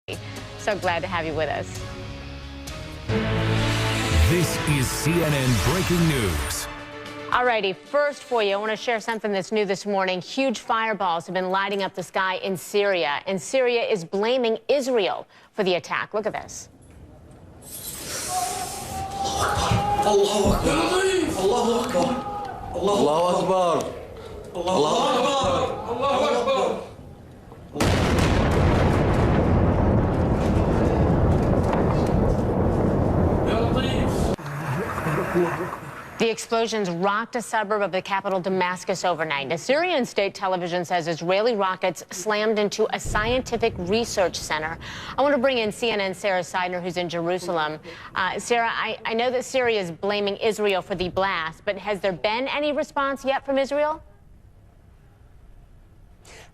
So glad to have you with us. This is CNN Breaking News. Alrighty, first for you, I want to share something that's new this morning. Huge fireballs have been lighting up the sky in Syria, and Syria is blaming Israel for the attack. Look at this. Allahu Akbar. Allahu Akbar. Allahu Akbar. Allahu Akbar. Allahu Akbar. The explosions rocked a suburb of the capital, Damascus, overnight. A Syrian state television says Israeli rockets slammed into a scientific research center. I want to bring in CNN's Sarah Seidner, who's in Jerusalem. Sarah, I know that Syria is blaming Israel for the blast, but has there been any response yet from Israel?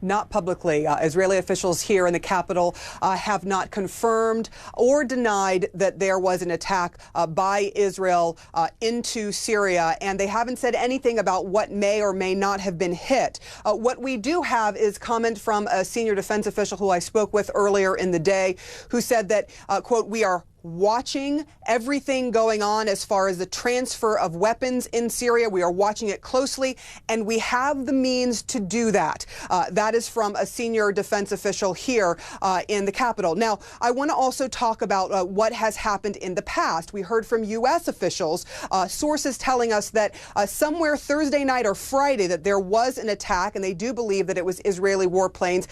Not publicly. Israeli officials here in the capital have not confirmed or denied that there was an attack by Israel into Syria, and they haven't said anything about what may or may not have been hit. What we do have is comment from a senior defense official who I spoke with earlier in the day, who said that, quote, "We are watching everything going on as far as the transfer of weapons in Syria. We are watching it closely, and we have the means to do that." That is from a senior defense official here in the capital. Now, I want to also talk about what has happened in the past. We heard from U.S. officials, sources telling us that somewhere Thursday night or Friday that there was an attack, and they do believe that it was Israeli warplanes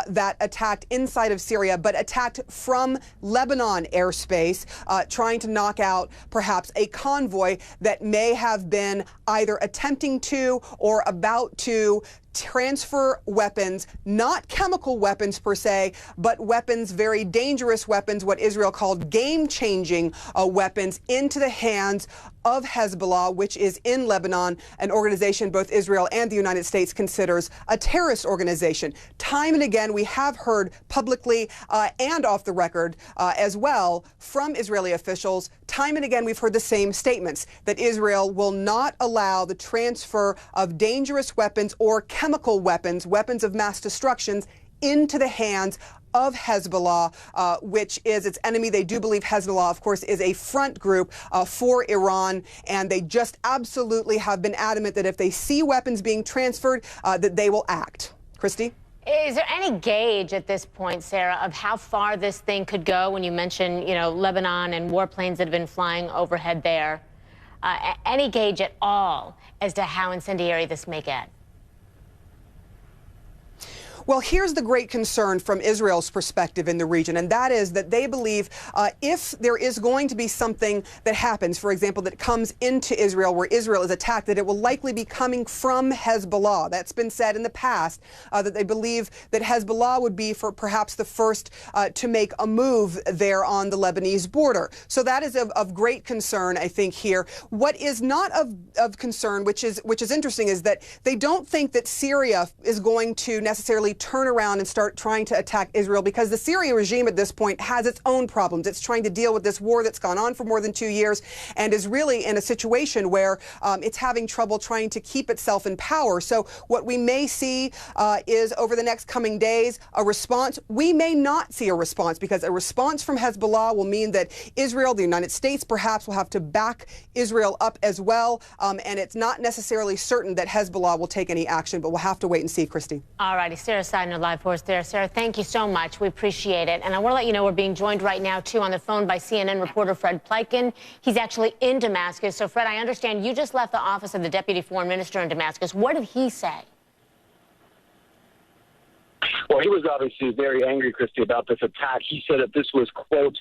that attacked inside of Syria, but attacked from Lebanon airspace. Trying to knock out perhaps a convoy that may have been either attempting to or about to transfer weapons, not chemical weapons per se, but weapons, very dangerous weapons, what Israel called game-changing weapons, into the hands of Hezbollah, which is in Lebanon, an organization both Israel and the United States considers a terrorist organization. Time and again, we have heard publicly and off the record as well from Israeli officials. Time and again, we've heard the same statements, that Israel will not allow the transfer of dangerous weapons or chemical weapons, weapons of mass destruction, into the hands of Hezbollah, which is its enemy. They do believe Hezbollah, of course, is a front group for Iran, and they just absolutely have been adamant that if they see weapons being transferred, that they will act. Christy? Is there any gauge at this point, Sarah, of how far this thing could go when you mention, Lebanon and warplanes that have been flying overhead there? Any gauge at all as to how incendiary this may get? Well, here's the great concern from Israel's perspective in the region, and that is that they believe if there is going to be something that happens, for example, that comes into Israel where Israel is attacked, that it will likely be coming from Hezbollah. That's been said in the past, that they believe that Hezbollah would be for perhaps the first to make a move there on the Lebanese border. So that is of great concern, I think, here. What is not of concern, which is interesting, is that they don't think that Syria is going to necessarily turn around and start trying to attack Israel, because the Syrian regime at this point has its own problems. It's trying to deal with this war that's gone on for more than 2 years and is really in a situation where it's having trouble trying to keep itself in power. So what we may see is over the next coming days a response. We may not see a response, because a response from Hezbollah will mean that Israel, the United States perhaps, will have to back Israel up as well. And it's not necessarily certain that Hezbollah will take any action, but we'll have to wait and see, Christy. All righty, Sarah Seidner live for us there. Sarah, thank you so much. We appreciate it. And I want to let you know we're being joined right now, too, on the phone by CNN reporter Fred Pleitgen. He's actually in Damascus. So, Fred, I understand you just left the office of the Deputy Foreign Minister in Damascus. What did he say? Well, he was obviously very angry, Christy, about this attack. He said that this was, quote,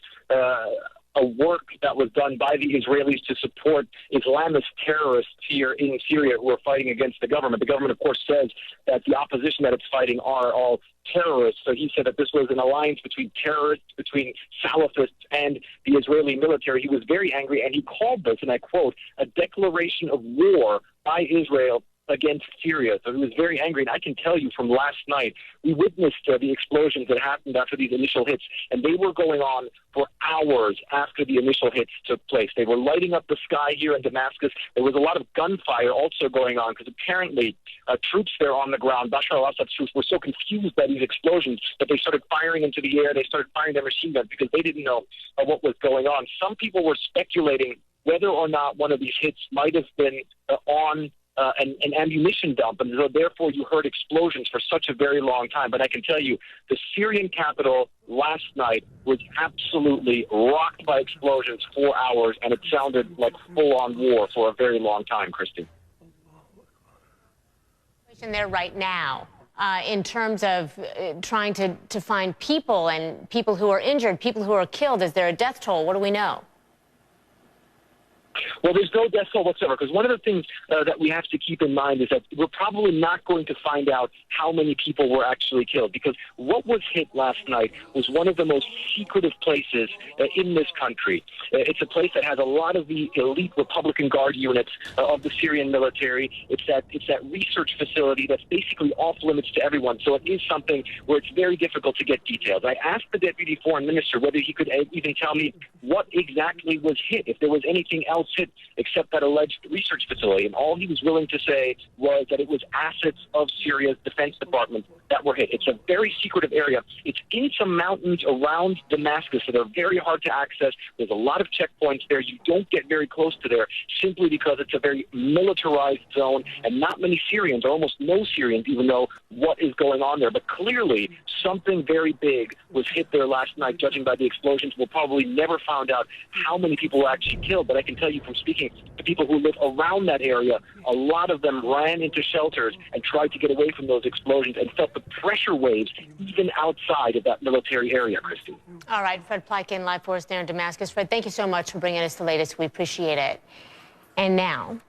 a work that was done by the Israelis to support Islamist terrorists here in Syria who are fighting against the government. The government, of course, says that the opposition that it's fighting are all terrorists. So he said that this was an alliance between terrorists, between Salafists and the Israeli military. He was very angry, and he called this, and I quote, a declaration of war by Israel against Syria. So he was very angry. And I can tell you from last night, we witnessed the explosions that happened after these initial hits, and they were going on for hours after the initial hits took place. They were lighting up the sky here in Damascus. There was a lot of gunfire also going on because apparently troops there on the ground, Bashar al-Assad's troops, were so confused by these explosions that they started firing into the air. They started firing their machine guns because they didn't know what was going on. Some people were speculating whether or not one of these hits might have been on an ammunition dump, and so therefore you heard explosions for such a very long time. But I can tell you, the Syrian capital last night was absolutely rocked by explosions for hours, and it sounded like full-on war for a very long time, Christy. There right now, in terms of trying to find people and people who are injured, people who are killed. Is there a death toll? What do we know? Well, there's no death toll whatsoever, because one of the things that we have to keep in mind is that we're probably not going to find out how many people were actually killed, because what was hit last night was one of the most secretive places in this country. It's a place that has a lot of the elite Republican Guard units of the Syrian military. It's that research facility that's basically off limits to everyone, so it is something where it's very difficult to get details. I asked the Deputy Foreign Minister whether he could even tell me what exactly was hit, if there was anything else hit except that alleged research facility. And all he was willing to say was that it was assets of Syria's Defense Department that were hit. It's a very secretive area. It's in some mountains around Damascus that are very hard to access. There's a lot of checkpoints there. You don't get very close to there simply because it's a very militarized zone, and not many Syrians, or almost no Syrians, even know what is going on there. But clearly, something very big was hit there last night, judging by the explosions. We'll probably never find out how many people were actually killed, but I can tell you from speaking to people who live around that area, a lot of them ran into shelters and tried to get away from those explosions and felt the pressure waves even outside of that military area, Christy. All right, Fred Plotkin, live for us there in Damascus. Fred, thank you so much for bringing us the latest. We appreciate it. And now...